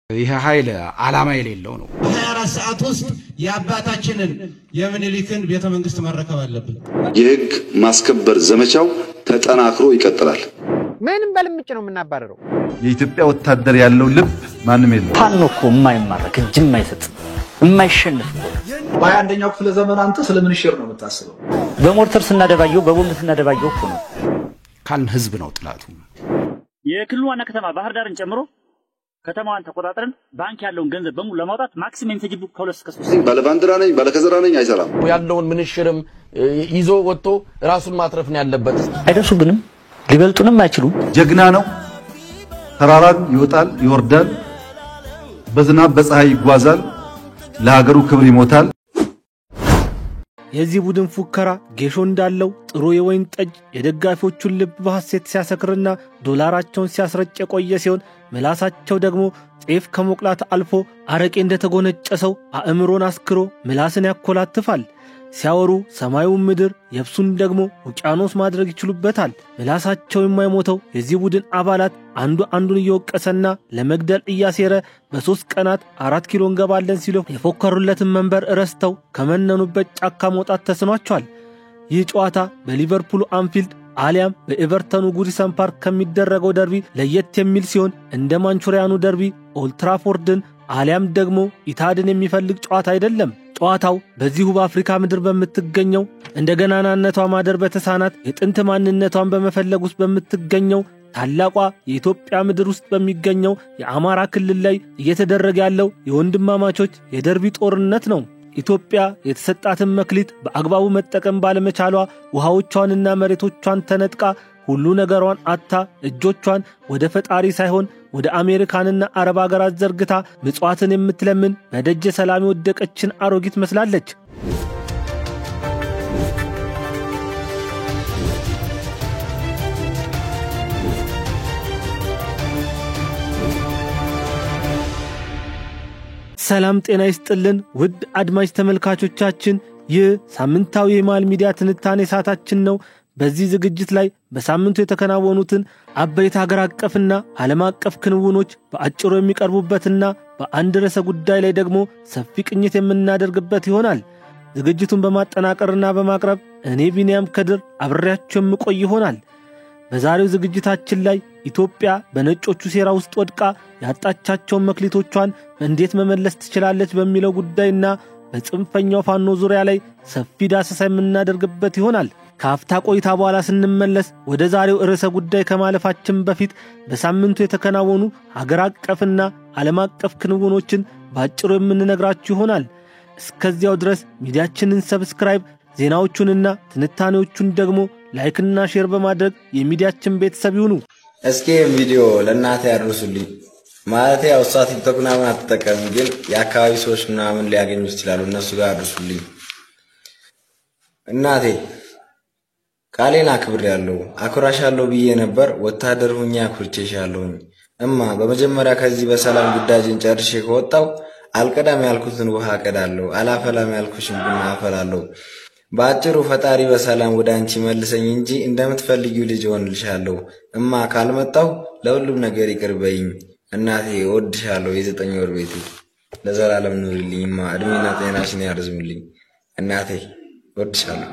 ይሄ ኃይል ዓላማ የሌለው ነው 24 ሰዓት ውስጥ ያባታችንን የምንሊክን ቤተ መንግስት መረከብ አለብን የህግ ማስከበር ዘመቻው ተጠናክሮ ይቀጥላል ምንም በልምጭ ነው የምናባረረው የኢትዮጵያ ወታደር ያለው ልብ ማንም የለው ታንኮ የማይማረክ እጅ የማይሰጥ የማይሸነፍ በአንደኛው ክፍለ ዘመን አንተ ስለምን ሸር ነው የምታስበው በሞርተር ስናደባየው በቦምብ ስናደባየው እኮ ነው ካልን ህዝብ ነው ጥላቱ የክልሉ ዋና ከተማ ባህር ዳርን ጨምሮ ከተማዋን ተቆጣጥረን ባንክ ያለውን ገንዘብ በሙሉ ለማውጣት ማክሲመም ተጅቡ ከሁለት እስከ 3 ባለባንዲራ ነኝ ባለከዘራ ነኝ አይሰራም ያለውን ምንሽርም ይዞ ወጥቶ ራሱን ማትረፍ ነው ያለበት አይደርሱብንም ሊበልጡንም አይችሉም ጀግና ነው ተራራን ይወጣል ይወርዳል በዝናብ በፀሐይ ይጓዛል ለሀገሩ ክብር ይሞታል የዚህ ቡድን ፉከራ ጌሾ እንዳለው ጥሩ የወይን ጠጅ የደጋፊዎቹን ልብ በሐሴት ሲያሰክርና ዶላራቸውን ሲያስረጭ የቆየ ሲሆን ምላሳቸው ደግሞ ጤፍ ከሞቅላት አልፎ አረቄ እንደተጎነጨሰው አእምሮን አስክሮ ምላስን ያኮላትፋል ሲያወሩ ሰማዩን ምድር የብሱን ደግሞ ውቅያኖስ ማድረግ ይችሉበታል ምላሳቸው የማይሞተው የዚህ ቡድን አባላት አንዱን እየወቀሰና ለመግደል እያሴረ በ3 ቀናት 4 ኪሎ እንገባለን ሲሉ የፎከሩለትን መንበር ረስተው ከመነኑበት ጫካ መውጣት ተስኗቸዋል ይህ ጨዋታ በሊቨርፑል አንፊልድ አሊያም በኤቨርተኑ ጉዲሰን ፓርክ ከሚደረገው ደርቢ ለየት የሚል ሲሆን እንደ ማንቹሪያኑ ደርቢ ኦልትራፎርድን አሊያም ደግሞ ኢታድን የሚፈልግ ጨዋታ አይደለም ጨዋታው በዚሁ በአፍሪካ ምድር በመትገኘው እንደገናናነቷ ማደር በተሳናት የጥንት ማንነቷን በመፈለግ ውስጥ በመትገኘው ታላቋ የኢትዮጵያ ምድር ውስጥ በሚገኘው የአማራ ክልል ላይ እየተደረገ ያለው የወንድማማቾች የደርቢ ጦርነት ነው ኢትዮጵያ የተሰጣትን መክሊት በአግባቡ መጠቀም ባለመቻሏ ውሃዎቿንና መሬቶቿን ተነጥቃ ሁሉ ነገሯን አታ እጆቿን ወደ ፈጣሪ ሳይሆን ወደ አሜሪካንና አረብ ሀገራት ዘርግታ ምጽዋትን የምትለምን በደጀ ሰላም ወደቀችን አሮጊት መስላለች ሰላም ጤና ይስጥልን ውድ አድማጭ ተመልካቾቻችን ይህ ሳምንታዊ የማል ሚዲያ ትንታኔ ሰዓታችን ነው በዚህ ዝግጅት ላይ በሳምንቱ የተከናወኑትን አበይት ሀገር አቀፍና ዓለም አቀፍ ክንውኖች በአጭሩ የሚቀርቡበትና በአንድ ርዕሰ ጉዳይ ላይ ደግሞ ሰፊ ቅኝት የምናደርግበት ይሆናል ዝግጅቱን በማጠናቀርና በማቅረብ እኔ ቢኒያም ከድር አብሬያችሁ የምቆይ ይሆናል በዛሬው ዝግጅታችን ላይ ኢትዮጵያ በነጮቹ ሴራ ውስጥ ወድቃ ያጣቻቸውን መክሊቶቿን እንዴት መመለስ ትችላለች በሚለው ጉዳይና በጽንፈኛው ፋኖ ዙሪያ ላይ ሰፊ ዳሰሳ የምናደርግበት ይሆናል ካፍታ ቆይታ በኋላ ስንመለስ ወደ ዛሬው ርዕሰ ጉዳይ ከማለፋችን በፊት በሳምንቱ የተከናወኑ ሀገር አቀፍና ዓለም አቀፍ ክንውኖችን ባጭሩ የምንነግራችሁ ይሆናል እስከዚያው ድረስ ሚዲያችንን ሰብስክራይብ ዜናዎቹንና ትንታኔዎቹን ደግሞ ላይክና ሼር በማድረግ የሚዲያችን ቤተሰብ ይሁኑ እስኪ ቪዲዮ ለእናቴ ያድርሱልኝ ማለት ያው እሷ ቲክቶክ ምናምን አትጠቀም ግን የአካባቢ ሰዎች ምናምን ሊያገኙ ይችላሉ እነሱ ጋር አድርሱልኝ እናቴ ቃሌን አክብሬያለሁ አኩራሻለሁ ብዬ ነበር ወታደር ሆኜ አኩርቼሻለሁ እማ በመጀመሪያ ከዚህ በሰላም ጉዳይን ጨርሼ ከወጣው አልቀዳም ያልኩትን ውሃ ቀዳለሁ አላፈላም ያልኩሽን ቡና አፈላለሁ ባጭሩ ፈጣሪ በሰላም ወደ አንቺ መልሰኝ እንጂ እንደምትፈልጊው ልጅ ሆንልሻለሁ እማ ካልመጣው ለሁሉም ነገር ይቅርበኝ እናቴ ወድሻለሁ የ9 ወር ቤቴ ለዘላለም ኑሪልኝ እማ እድሜና ጤናሽን ያርዝምልኝ እናቴ ወድሻለሁ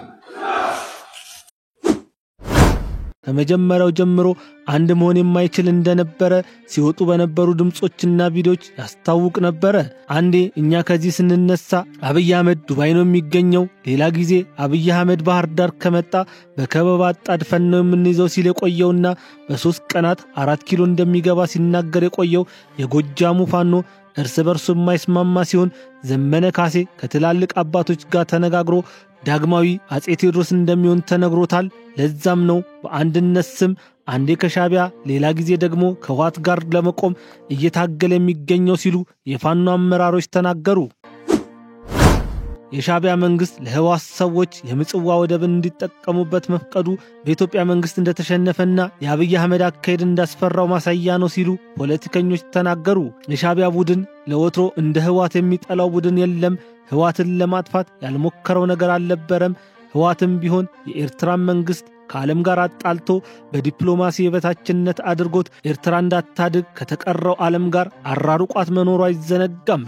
ከመጀመሪያው ጀምሮ አንድ መሆን የማይችል እንደነበረ ሲወጡ በነበሩ ድምጾችና ቪዲዮዎች ያስታውቅ ነበር አንዴ እኛ ከዚህ ስንነሳ አብይ አህመድ ዱባይ ነው የሚገኘው ሌላ ጊዜ አብይ አህመድ ባህር ዳር ከመጣ በከበባ አጣድፈን ነው የምንይዘው ሲል የቆየውና በ3 ቀናት 4 ኪሎ እንደሚገባ ሲናገር የቆየው የጎጃሙ ፋኖ እርስ በርሱ የማይስማማ ሲሆን ዘመነ ካሴ ከትላልቅ አባቶች ጋር ተነጋግሮ ዳግማዊ አጼ ቴዎድሮስ እንደሚሆን ተነግሮታል ለዛም ነው በአንድነት ስም አንዴ ከሻቢያ ሌላ ጊዜ ደግሞ ከዋት ጋር ለመቆም እየታገለ የሚገኘው ሲሉ የፋኖ አመራሮች ተናገሩ የሻቢያ መንግስት ለህዋስ ሰዎች የምጽዋ ወደብን እንዲጠቀሙበት መፍቀዱ በኢትዮጵያ መንግስት እንደተሸነፈና የአብይ አህመድ አካሄድ እንዳስፈራው ማሳያ ነው ሲሉ ፖለቲከኞች ተናገሩ የሻቢያ ቡድን ለወትሮ እንደ ህዋት የሚጠላው ቡድን የለም ህዋትን ለማጥፋት ያልሞከረው ነገር አልነበረም ህዋትም ቢሆን የኤርትራ መንግስት ከዓለም ጋር አጣልቶ በዲፕሎማሲ የበታችነት አድርጎት ኤርትራ እንዳታድግ ከተቀረው ዓለም ጋር አራሩቋት መኖሩ አይዘነጋም።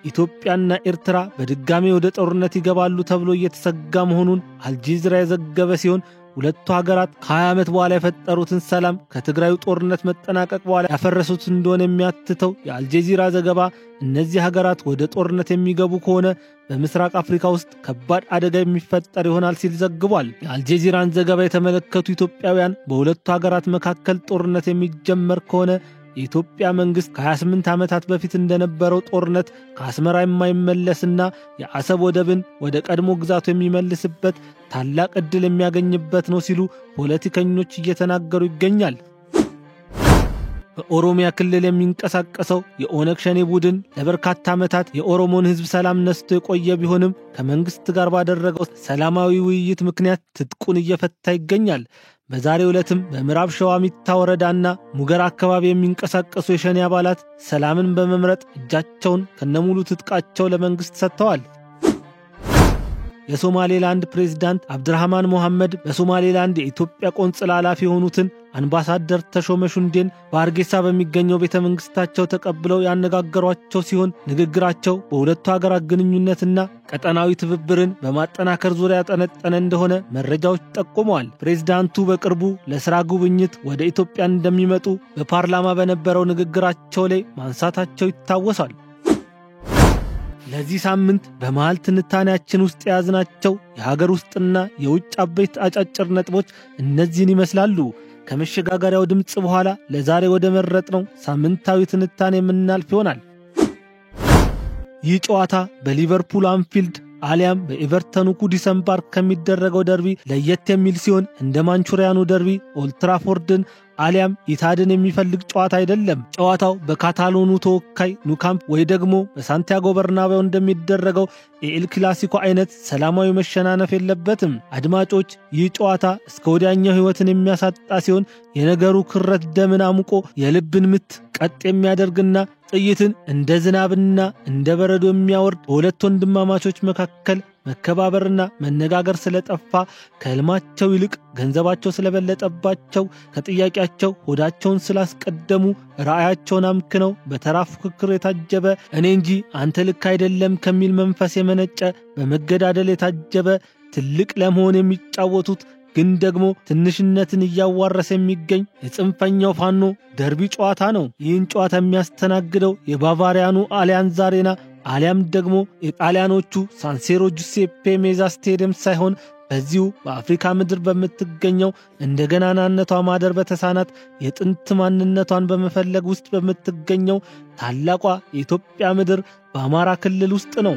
ኢትዮጵያና ኤርትራ በድጋሚ ወደ ጦርነት ይገባሉ ተብሎ እየተሰጋ መሆኑን አልጀዚራ የዘገበ ሲሆን ሁለቱ ሀገራት ከ20 ዓመት በኋላ የፈጠሩትን ሰላም ከትግራዩ ጦርነት መጠናቀቅ በኋላ ያፈረሱት እንደሆነ የሚያትተው የአልጀዚራ ዘገባ እነዚህ ሀገራት ወደ ጦርነት የሚገቡ ከሆነ በምስራቅ አፍሪካ ውስጥ ከባድ አደጋ የሚፈጠር ይሆናል ሲል ዘግቧል። የአልጀዚራን ዘገባ የተመለከቱ ኢትዮጵያውያን በሁለቱ ሀገራት መካከል ጦርነት የሚጀመር ከሆነ የኢትዮጵያ መንግስት ከ28 ዓመታት በፊት እንደነበረው ጦርነት ከአስመራ የማይመለስና የአሰብ ወደብን ወደ ቀድሞ ግዛቱ የሚመልስበት ታላቅ ዕድል የሚያገኝበት ነው ሲሉ ፖለቲከኞች እየተናገሩ ይገኛል። በኦሮሚያ ክልል የሚንቀሳቀሰው የኦነግ ሸኔ ቡድን ለበርካታ ዓመታት የኦሮሞን ሕዝብ ሰላም ነስቶ የቆየ ቢሆንም ከመንግስት ጋር ባደረገው ሰላማዊ ውይይት ምክንያት ትጥቁን እየፈታ ይገኛል። በዛሬው ዕለትም በምዕራብ ሸዋ ሚታ ወረዳና ሙገር አካባቢ የሚንቀሳቀሱ የሸኔ አባላት ሰላምን በመምረጥ እጃቸውን ከነሙሉ ትጥቃቸው ለመንግስት ሰጥተዋል። የሶማሌላንድ ፕሬዝዳንት አብድራህማን ሞሐመድ በሶማሌላንድ የኢትዮጵያ ቆንጽላ ኃላፊ የሆኑትን አምባሳደር ተሾመ ሹንዴን በአርጌሳ በሚገኘው ቤተ መንግስታቸው ተቀብለው ያነጋገሯቸው ሲሆን ንግግራቸው በሁለቱ ሀገራት ግንኙነትና ቀጠናዊ ትብብርን በማጠናከር ዙሪያ ያጠነጠነ እንደሆነ መረጃዎች ጠቁመዋል። ፕሬዝዳንቱ በቅርቡ ለሥራ ጉብኝት ወደ ኢትዮጵያ እንደሚመጡ በፓርላማ በነበረው ንግግራቸው ላይ ማንሳታቸው ይታወሳል። ለዚህ ሳምንት በመሃል ትንታኔያችን ውስጥ የያዝናቸው የሀገር ውስጥና የውጭ አበይት አጫጭር ነጥቦች እነዚህን ይመስላሉ። ከመሸጋገሪያው ድምጽ በኋላ ለዛሬ ወደ መረጥነው ሳምንታዊ ትንታኔ የምናልፍ ይሆናል። ይህ ጨዋታ በሊቨርፑል አንፊልድ አሊያም በኤቨርተኑ ጉዲሰን ፓርክ ከሚደረገው ደርቢ ለየት የሚል ሲሆን እንደ ማንቹሪያኑ ደርቢ ኦልትራፎርድን አሊያም ኢታድን የሚፈልግ ጨዋታ አይደለም። ጨዋታው በካታሎኑ ተወካይ ኑካምፕ ወይ ደግሞ በሳንቲያጎ በርናባው እንደሚደረገው የኤል ክላሲኮ አይነት ሰላማዊ መሸናነፍ የለበትም። አድማጮች፣ ይህ ጨዋታ እስከ ወዲያኛው ሕይወትን የሚያሳጣ ሲሆን የነገሩ ክረት ደምን አሙቆ የልብን ምት ቀጥ የሚያደርግና ጥይትን እንደ ዝናብና እንደ በረዶ የሚያወርድ በሁለት ወንድማማቾች መካከል መከባበርና መነጋገር ስለጠፋ ከህልማቸው ይልቅ ገንዘባቸው ስለበለጠባቸው ከጥያቄያቸው ሆዳቸውን ስላስቀደሙ ራእያቸውን አምክነው በተራ ፉክክር የታጀበ እኔ እንጂ አንተ ልክ አይደለም ከሚል መንፈስ የመነጨ በመገዳደል የታጀበ ትልቅ ለመሆን የሚጫወቱት ግን ደግሞ ትንሽነትን እያዋረሰ የሚገኝ የጽንፈኛው ፋኖ ደርቢ ጨዋታ ነው። ይህን ጨዋታ የሚያስተናግደው የባቫሪያኑ አሊያንዝ አሬና አሊያም ደግሞ የጣሊያኖቹ ሳንሴሮ ጁሴፔ ሜዛ ስቴዲየም ሳይሆን በዚሁ በአፍሪካ ምድር በምትገኘው እንደገናናነቷ ማደር በተሳናት የጥንት ማንነቷን በመፈለግ ውስጥ በምትገኘው ታላቋ የኢትዮጵያ ምድር በአማራ ክልል ውስጥ ነው።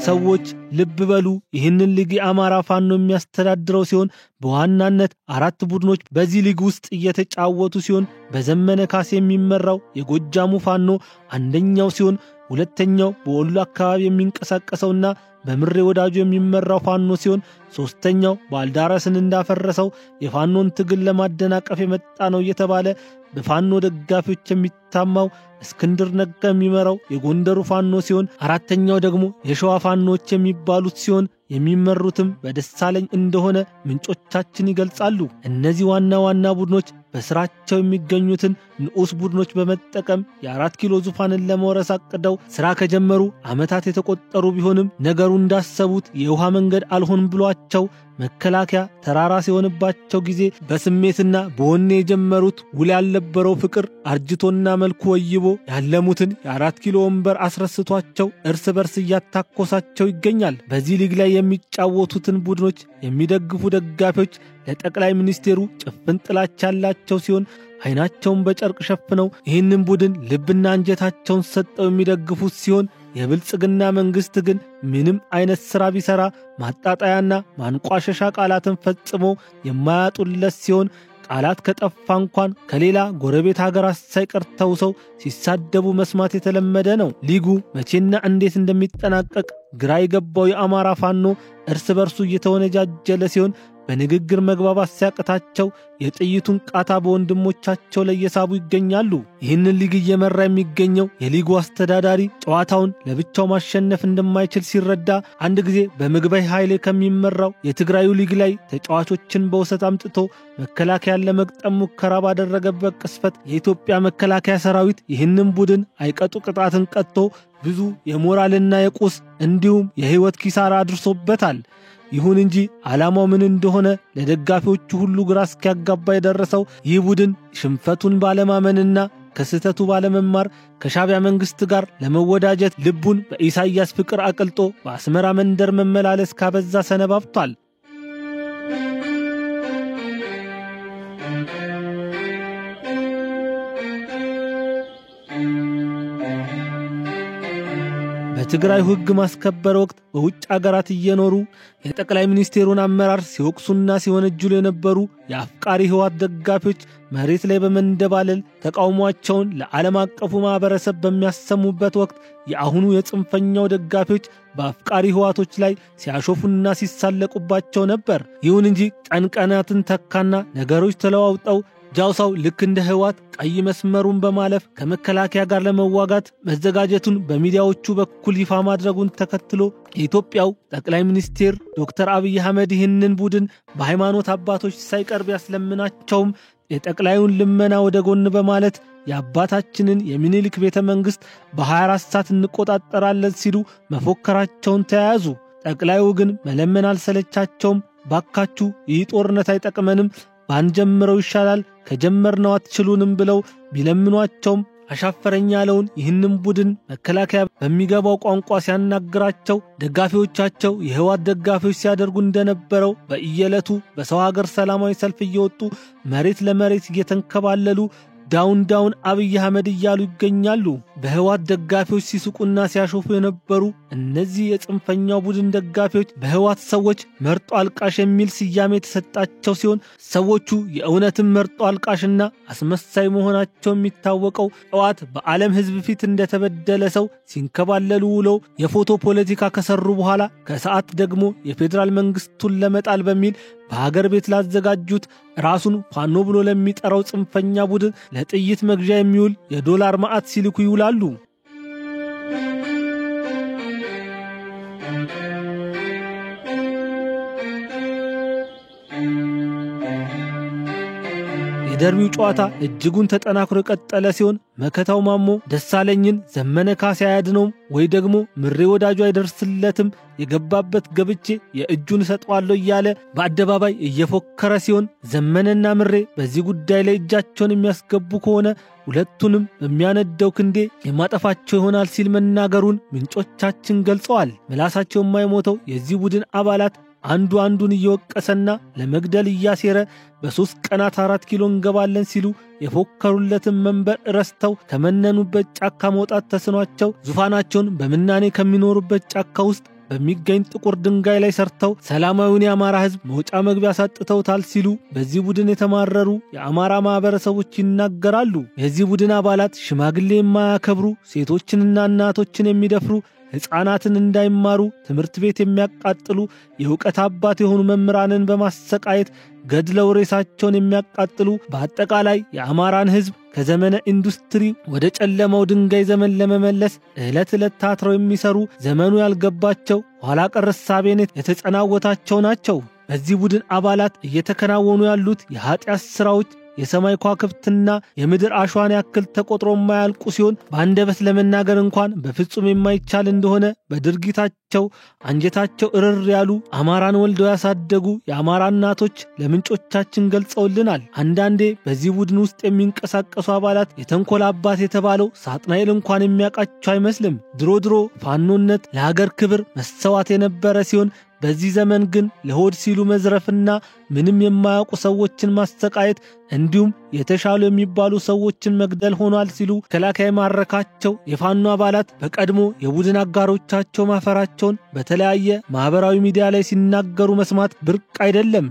ሰዎች ልብ በሉ፣ ይህንን ሊግ የአማራ ፋኖ የሚያስተዳድረው ሲሆን በዋናነት 4 ቡድኖች በዚህ ሊግ ውስጥ እየተጫወቱ ሲሆን በዘመነ ካሴ የሚመራው የጎጃሙ ፋኖ አንደኛው ሲሆን ሁለተኛው በወሎ አካባቢ የሚንቀሳቀሰውና በምሬ ወዳጁ የሚመራው ፋኖ ሲሆን ሶስተኛው ባልዳራስን እንዳፈረሰው የፋኖን ትግል ለማደናቀፍ የመጣ ነው እየተባለ በፋኖ ደጋፊዎች የሚታማው እስክንድር ነጋ የሚመራው የጎንደሩ ፋኖ ሲሆን አራተኛው ደግሞ የሸዋ ፋኖች የሚባሉት ሲሆን የሚመሩትም በደሳለኝ እንደሆነ ምንጮቻችን ይገልጻሉ። እነዚህ ዋና ዋና ቡድኖች በስራቸው የሚገኙትን ንዑስ ቡድኖች በመጠቀም የ4 ኪሎ ዙፋንን ለመውረስ አቅደው ስራ ከጀመሩ ዓመታት የተቆጠሩ ቢሆንም ነገሩ እንዳሰቡት የውሃ መንገድ አልሆን ብሏቸው መከላከያ ተራራ ሲሆንባቸው ጊዜ በስሜትና በወኔ የጀመሩት ውል ያልነበረው ፍቅር አርጅቶና መልኩ ወይቦ ያለሙትን የ4 ኪሎ ወንበር አስረስቷቸው እርስ በርስ እያታኮሳቸው ይገኛል። በዚህ ሊግ ላይ የሚጫወቱትን ቡድኖች የሚደግፉ ደጋፊዎች ለጠቅላይ ሚኒስቴሩ ጭፍን ጥላቻ ያላቸው ሲሆን አይናቸውን በጨርቅ ሸፍነው ይህንን ቡድን ልብና አንጀታቸውን ሰጠው የሚደግፉት ሲሆን የብልጽግና መንግስት ግን ምንም አይነት ሥራ ቢሰራ ማጣጣያና ማንቋሸሻ ቃላትን ፈጽሞ የማያጡለት ሲሆን ቃላት ከጠፋ እንኳን ከሌላ ጎረቤት ሀገራት ሳይቀር ተውሰው ሲሳደቡ መስማት የተለመደ ነው። ሊጉ መቼና እንዴት እንደሚጠናቀቅ ግራ የገባው የአማራ ፋኖ እርስ በርሱ እየተወነጃጀለ ሲሆን በንግግር መግባባት ሲያቅታቸው የጥይቱን ቃታ በወንድሞቻቸው ላይ እየሳቡ ይገኛሉ። ይህንን ሊግ እየመራ የሚገኘው የሊጉ አስተዳዳሪ ጨዋታውን ለብቻው ማሸነፍ እንደማይችል ሲረዳ አንድ ጊዜ በምግባይ ኃይሌ ከሚመራው የትግራዩ ሊግ ላይ ተጫዋቾችን በውሰት አምጥቶ መከላከያን ለመግጠም ሙከራ ባደረገበት ቅስፈት የኢትዮጵያ መከላከያ ሰራዊት ይህንን ቡድን አይቀጡ ቅጣትን ቀጥቶ ብዙ የሞራልና የቁስ እንዲሁም የህይወት ኪሳራ አድርሶበታል። ይሁን እንጂ ዓላማው ምን እንደሆነ ለደጋፊዎቹ ሁሉ ግራ እስኪያጋባ የደረሰው ይህ ቡድን ሽንፈቱን ባለማመንና ከስህተቱ ባለመማር ከሻዕቢያ መንግስት ጋር ለመወዳጀት ልቡን በኢሳይያስ ፍቅር አቅልጦ በአስመራ መንደር መመላለስ ካበዛ ሰነባብቷል። በትግራይ ህግ ማስከበር ወቅት በውጭ አገራት እየኖሩ የጠቅላይ ሚኒስቴሩን አመራር ሲወቅሱና ሲወነጅሉ የነበሩ የአፍቃሪ ህዋት ደጋፊዎች መሬት ላይ በመንደባለል ተቃውሟቸውን ለዓለም አቀፉ ማህበረሰብ በሚያሰሙበት ወቅት የአሁኑ የጽንፈኛው ደጋፊዎች በአፍቃሪ ህዋቶች ላይ ሲያሾፉና ሲሳለቁባቸው ነበር። ይሁን እንጂ ቀናትን ተካና ነገሮች ተለዋውጠው ጃውሳው ልክ እንደ ህዋት ቀይ መስመሩን በማለፍ ከመከላከያ ጋር ለመዋጋት መዘጋጀቱን በሚዲያዎቹ በኩል ይፋ ማድረጉን ተከትሎ የኢትዮጵያው ጠቅላይ ሚኒስቴር ዶክተር አብይ አህመድ ይህንን ቡድን በሃይማኖት አባቶች ሳይቀርብ ያስለምናቸውም የጠቅላዩን ልመና ወደ ጎን በማለት የአባታችንን የሚኒሊክ ቤተ መንግስት በ24 ሰዓት እንቆጣጠራለን ሲሉ መፎከራቸውን ተያያዙ። ጠቅላዩ ግን መለመን አልሰለቻቸውም። ባካችሁ ይህ ጦርነት አይጠቅመንም፣ ባንጀምረው ይሻላል፣ ከጀመርነው አትችሉንም ብለው ቢለምኗቸውም አሻፈረኝ ያለውን ይህንን ቡድን መከላከያ በሚገባው ቋንቋ ሲያናግራቸው ደጋፊዎቻቸው የህዋት ደጋፊዎች ሲያደርጉ እንደነበረው በእየለቱ በሰው ሀገር ሰላማዊ ሰልፍ እየወጡ መሬት ለመሬት እየተንከባለሉ ዳውን አብይ አህመድ እያሉ ይገኛሉ። በህዋት ደጋፊዎች ሲስቁና ሲያሾፉ የነበሩ እነዚህ የጽንፈኛው ቡድን ደጋፊዎች በህዋት ሰዎች መርጦ አልቃሽ የሚል ስያሜ የተሰጣቸው ሲሆን ሰዎቹ የእውነትም መርጦ አልቃሽና አስመሳይ መሆናቸው የሚታወቀው ህዋት በዓለም ህዝብ ፊት እንደተበደለ ሰው ሲንከባለሉ ውለው የፎቶ ፖለቲካ ከሰሩ በኋላ ከሰዓት ደግሞ የፌዴራል መንግስቱን ለመጣል በሚል በሀገር ቤት ላዘጋጁት ራሱን ፋኖ ብሎ ለሚጠራው ጽንፈኛ ቡድን ለጥይት መግዣ የሚውል የዶላር ማዕት ሲልኩ ይውላሉ። የደርቢው ጨዋታ እጅጉን ተጠናክሮ የቀጠለ ሲሆን መከታው ማሞ ደሳለኝን ዘመነ ካሴ ያድነው ወይ ደግሞ ምሬ ወዳጁ አይደርስለትም የገባበት ገብቼ የእጁን ሰጠዋለሁ እያለ በአደባባይ እየፎከረ ሲሆን ዘመነና ምሬ በዚህ ጉዳይ ላይ እጃቸውን የሚያስገቡ ከሆነ ሁለቱንም በሚያነደው ክንዴ የማጠፋቸው ይሆናል ሲል መናገሩን ምንጮቻችን ገልጸዋል። ምላሳቸው የማይሞተው የዚህ ቡድን አባላት አንዱን እየወቀሰና ለመግደል እያሴረ በ3 ቀናት 4 ኪሎ እንገባለን ሲሉ የፎከሩለትን መንበር ረስተው ከመነኑበት ጫካ መውጣት ተስኗቸው ዙፋናቸውን በመናኔ ከሚኖሩበት ጫካ ውስጥ በሚገኝ ጥቁር ድንጋይ ላይ ሰርተው ሰላማዊውን የአማራ ህዝብ መውጫ መግቢያ ሳጥተውታል ሲሉ በዚህ ቡድን የተማረሩ የአማራ ማህበረሰቦች ይናገራሉ። የዚህ ቡድን አባላት ሽማግሌ የማያከብሩ፣ ሴቶችንና እናቶችን የሚደፍሩ፣ ሕፃናትን እንዳይማሩ ትምህርት ቤት የሚያቃጥሉ የእውቀት አባት የሆኑ መምህራንን በማሰቃየት ገድለው ሬሳቸውን የሚያቃጥሉ በአጠቃላይ የአማራን ህዝብ ከዘመነ ኢንዱስትሪ ወደ ጨለማው ድንጋይ ዘመን ለመመለስ ዕለት ታትረው የሚሰሩ ዘመኑ ያልገባቸው ኋላ ቀር እሳቤን የተጸናወታቸው ናቸው። በዚህ ቡድን አባላት እየተከናወኑ ያሉት የኃጢአት ሥራዎች የሰማይ ኳክብትና የምድር አሸዋን ያክል ተቆጥሮ የማያልቁ ሲሆን በአንደበት ለመናገር እንኳን በፍጹም የማይቻል እንደሆነ በድርጊታቸው አንጀታቸው እርር ያሉ አማራን ወልደው ያሳደጉ የአማራ እናቶች ለምንጮቻችን ገልጸውልናል። አንዳንዴ በዚህ ቡድን ውስጥ የሚንቀሳቀሱ አባላት የተንኮል አባት የተባለው ሳጥናኤል እንኳን የሚያውቃቸው አይመስልም። ድሮ ፋኖነት ለሀገር ክብር መሰዋት የነበረ ሲሆን በዚህ ዘመን ግን ለሆድ ሲሉ መዝረፍና ምንም የማያውቁ ሰዎችን ማሰቃየት እንዲሁም የተሻሉ የሚባሉ ሰዎችን መግደል ሆኗል ሲሉ መከላከያ ማረካቸው የፋኖ አባላት በቀድሞ የቡድን አጋሮቻቸው ማፈራቸውን በተለያየ ማህበራዊ ሚዲያ ላይ ሲናገሩ መስማት ብርቅ አይደለም።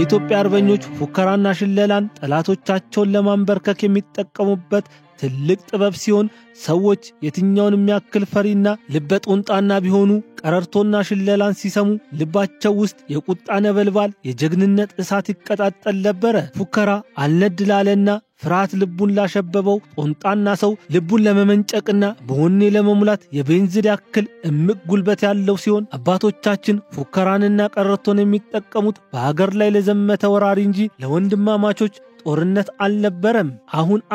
የኢትዮጵያ አርበኞች ፉከራና ሽለላን ጠላቶቻቸውን ለማንበርከክ የሚጠቀሙበት ትልቅ ጥበብ ሲሆን ሰዎች የትኛውንም ያክል ፈሪና ልበ ጦንጣና ቢሆኑ ቀረርቶና ሽለላን ሲሰሙ ልባቸው ውስጥ የቁጣ ነበልባል የጀግንነት እሳት ይቀጣጠል ነበረ። ፉከራ አልነድላለና ፍርሃት ልቡን ላሸበበው ጦንጣና ሰው ልቡን ለመመንጨቅና በወኔ ለመሙላት የቤንዚን ያክል እምቅ ጉልበት ያለው ሲሆን አባቶቻችን ፉከራንና ቀረርቶን የሚጠቀሙት በሀገር ላይ ለዘመተ ወራሪ እንጂ ለወንድማማቾች ጦርነት አልነበረም።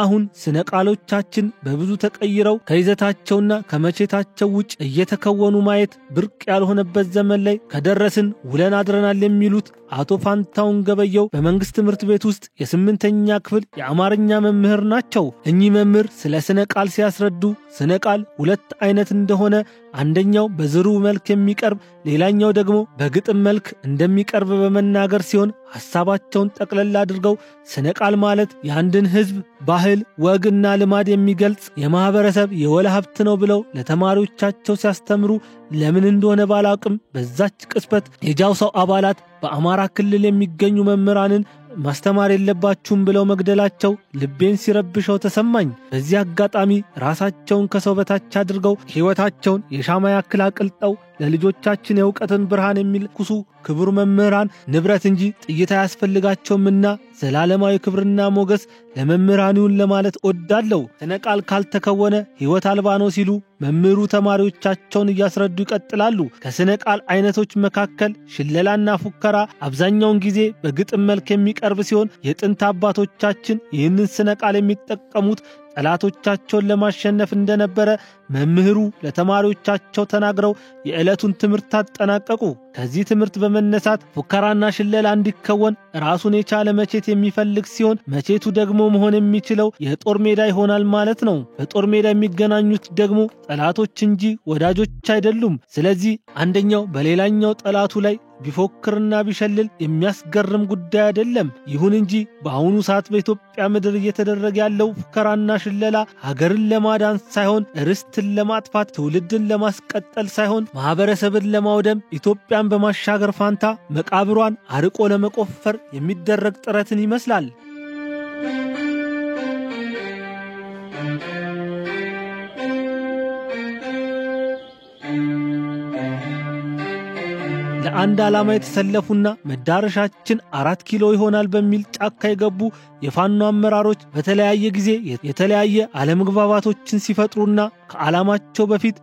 አሁን ስነ ቃሎቻችን በብዙ ተቀይረው ከይዘታቸውና ከመቼታቸው ውጭ እየተከወኑ ማየት ብርቅ ያልሆነበት ዘመን ላይ ከደረስን ውለን አድረናል የሚሉት አቶ ፋንታውን ገበየው በመንግስት ትምህርት ቤት ውስጥ የ8ኛ ክፍል የአማርኛ መምህር ናቸው። እኚህ መምህር ስለ ስነ ቃል ሲያስረዱ ስነ ቃል ሁለት አይነት እንደሆነ አንደኛው በዝሩ መልክ የሚቀርብ ሌላኛው ደግሞ በግጥም መልክ እንደሚቀርብ በመናገር ሲሆን ሐሳባቸውን ጠቅለል አድርገው ስነ ቃል ማለት የአንድን ህዝብ ባህል ወግና ልማድ የሚገልጽ የማህበረሰብ የወለ ሀብት ነው ብለው ለተማሪዎቻቸው ሲያስተምሩ ለምን እንደሆነ ባላቅም በዛች ቅጽበት የጃውሳው አባላት በአማራ ክልል የሚገኙ መምህራንን ማስተማር የለባችሁም ብለው መግደላቸው ልቤን ሲረብሸው ተሰማኝ። በዚህ አጋጣሚ ራሳቸውን ከሰው በታች አድርገው ሕይወታቸውን የሻማ ያክል አቅልጠው ለልጆቻችን የእውቀትን ብርሃን የሚለኩሱ ክቡር መምህራን ንብረት እንጂ ጥይት አያስፈልጋቸውምና ዘላለማዊ ክብርና ሞገስ ለመምህራኑን ለማለት ወዳለው ስነ ቃል ካልተከወነ ሕይወት አልባ ነው ሲሉ መምህሩ ተማሪዎቻቸውን እያስረዱ ይቀጥላሉ። ከስነ ቃል አይነቶች መካከል ሽለላና ፉከራ አብዛኛውን ጊዜ በግጥም መልክ የሚቀርብ ሲሆን የጥንት አባቶቻችን ይህንን ስነ ቃል የሚጠቀሙት ጠላቶቻቸውን ለማሸነፍ እንደነበረ መምህሩ ለተማሪዎቻቸው ተናግረው የዕለቱን ትምህርት አጠናቀቁ። ከዚህ ትምህርት በመነሳት ፉከራና ሽለላ እንዲከወን ራሱን የቻለ መቼት የሚፈልግ ሲሆን መቼቱ ደግሞ መሆን የሚችለው የጦር ሜዳ ይሆናል ማለት ነው። በጦር ሜዳ የሚገናኙት ደግሞ ጠላቶች እንጂ ወዳጆች አይደሉም። ስለዚህ አንደኛው በሌላኛው ጠላቱ ላይ ቢፎክርና ቢሸልል የሚያስገርም ጉዳይ አይደለም። ይሁን እንጂ በአሁኑ ሰዓት በኢትዮጵያ ምድር እየተደረገ ያለው ፉከራና ሽለላ ሀገርን ለማዳን ሳይሆን ርስትን ለማጥፋት ትውልድን ለማስቀጠል ሳይሆን ማህበረሰብን ለማውደም ኢትዮጵያን በማሻገር ፋንታ መቃብሯን አርቆ ለመቆፈር የሚደረግ ጥረትን ይመስላል። ለአንድ ዓላማ የተሰለፉና መዳረሻችን 4 ኪሎ ይሆናል በሚል ጫካ የገቡ የፋኖ አመራሮች በተለያየ ጊዜ የተለያየ አለመግባባቶችን ሲፈጥሩና ከዓላማቸው በፊት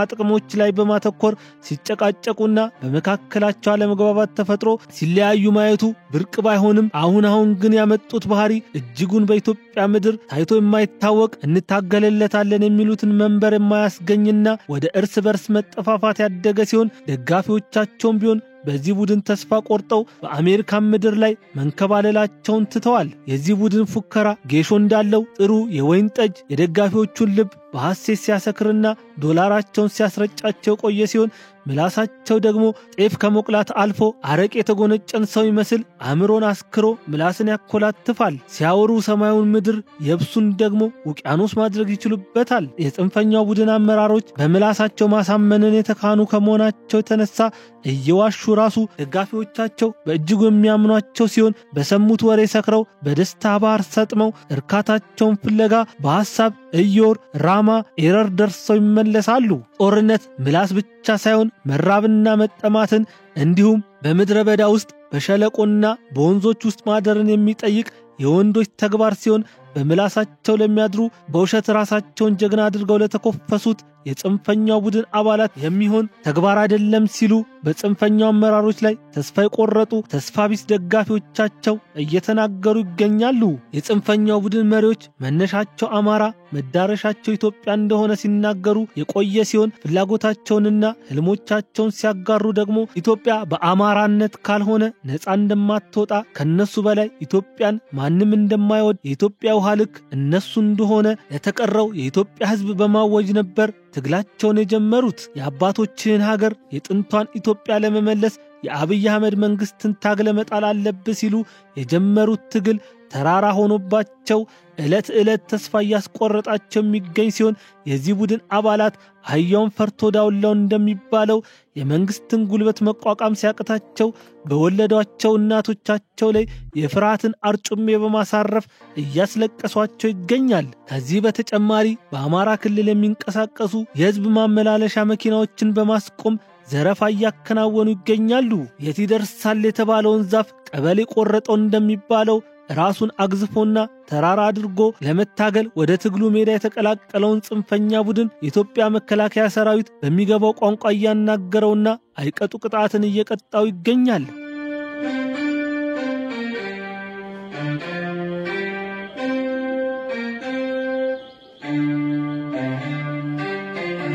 ጥቅሞች ላይ በማተኮር ሲጨቃጨቁና በመካከላቸው አለመግባባት ተፈጥሮ ሲለያዩ ማየቱ ብርቅ ባይሆንም አሁን ግን ያመጡት ባህሪ እጅጉን በኢትዮጵያ ምድር ታይቶ የማይታወቅ እንታገለለታለን የሚሉትን መንበር የማያስገኝና ወደ እርስ በርስ መጠፋፋት ያደገ ሲሆን ደጋፊዎቻቸውም ቢሆን በዚህ ቡድን ተስፋ ቆርጠው በአሜሪካ ምድር ላይ መንከባለላቸውን ትተዋል። የዚህ ቡድን ፉከራ ጌሾ እንዳለው ጥሩ የወይን ጠጅ የደጋፊዎቹን ልብ በሐሴት ሲያሰክርና ዶላራቸውን ሲያስረጫቸው ቆየ ሲሆን ምላሳቸው ደግሞ ጤፍ ከሞቅላት አልፎ አረቄ የተጎነጨን ሰው ይመስል አእምሮን አስክሮ ምላስን ያኮላትፋል። ሲያወሩ ሰማዩን ምድር የብሱን ደግሞ ውቅያኖስ ማድረግ ይችሉበታል። የጽንፈኛው ቡድን አመራሮች በምላሳቸው ማሳመንን የተካኑ ከመሆናቸው የተነሳ እየዋሹ ራሱ ደጋፊዎቻቸው በእጅጉ የሚያምኗቸው ሲሆን በሰሙት ወሬ ሰክረው በደስታ ባህር ሰጥመው እርካታቸውን ፍለጋ በሐሳብ እዮር ራማ ኤረር ደርሰው ይመለሳሉ። ጦርነት ምላስ ብቻ ሳይሆን መራብና መጠማትን እንዲሁም በምድረ በዳ ውስጥ በሸለቆና በወንዞች ውስጥ ማደርን የሚጠይቅ የወንዶች ተግባር ሲሆን በምላሳቸው ለሚያድሩ በውሸት ራሳቸውን ጀግና አድርገው ለተኮፈሱት የጽንፈኛው ቡድን አባላት የሚሆን ተግባር አይደለም ሲሉ በጽንፈኛው አመራሮች ላይ ተስፋ የቆረጡ ተስፋ ቢስ ደጋፊዎቻቸው እየተናገሩ ይገኛሉ። የጽንፈኛው ቡድን መሪዎች መነሻቸው አማራ መዳረሻቸው ኢትዮጵያ እንደሆነ ሲናገሩ የቆየ ሲሆን ፍላጎታቸውንና ህልሞቻቸውን ሲያጋሩ ደግሞ ኢትዮጵያ በአማራነት ካልሆነ ነፃ እንደማትወጣ ከነሱ በላይ ኢትዮጵያን ማንም እንደማይወድ የኢትዮጵያ ውሃ ልክ እነሱ እንደሆነ ለተቀረው የኢትዮጵያ ሕዝብ በማወጅ ነበር ትግላቸውን የጀመሩት። የአባቶችን ሀገር የጥንቷን ኢትዮጵያ ለመመለስ የአብይ አህመድ መንግስትን ታግለ መጣል አለብህ ሲሉ የጀመሩት ትግል ተራራ ሆኖባቸው ዕለት ዕለት ተስፋ ያስቆረጣቸው የሚገኝ ሲሆን የዚህ ቡድን አባላት አህያውን ፈርቶ ዳውላው እንደሚባለው የመንግስትን ጉልበት መቋቋም ሲያቅታቸው በወለዷቸው እናቶቻቸው ላይ የፍርሃትን አርጩሜ በማሳረፍ እያስለቀሷቸው ይገኛል። ከዚህ በተጨማሪ በአማራ ክልል የሚንቀሳቀሱ የህዝብ ማመላለሻ መኪናዎችን በማስቆም ዘረፋ እያከናወኑ ይገኛሉ። የት ይደርሳል የተባለውን ዛፍ ቀበሌ ቆረጠው እንደሚባለው ራሱን አግዝፎና ተራራ አድርጎ ለመታገል ወደ ትግሉ ሜዳ የተቀላቀለውን ጽንፈኛ ቡድን የኢትዮጵያ መከላከያ ሰራዊት በሚገባው ቋንቋ እያናገረውና አይቀጡ ቅጣትን እየቀጣው ይገኛል።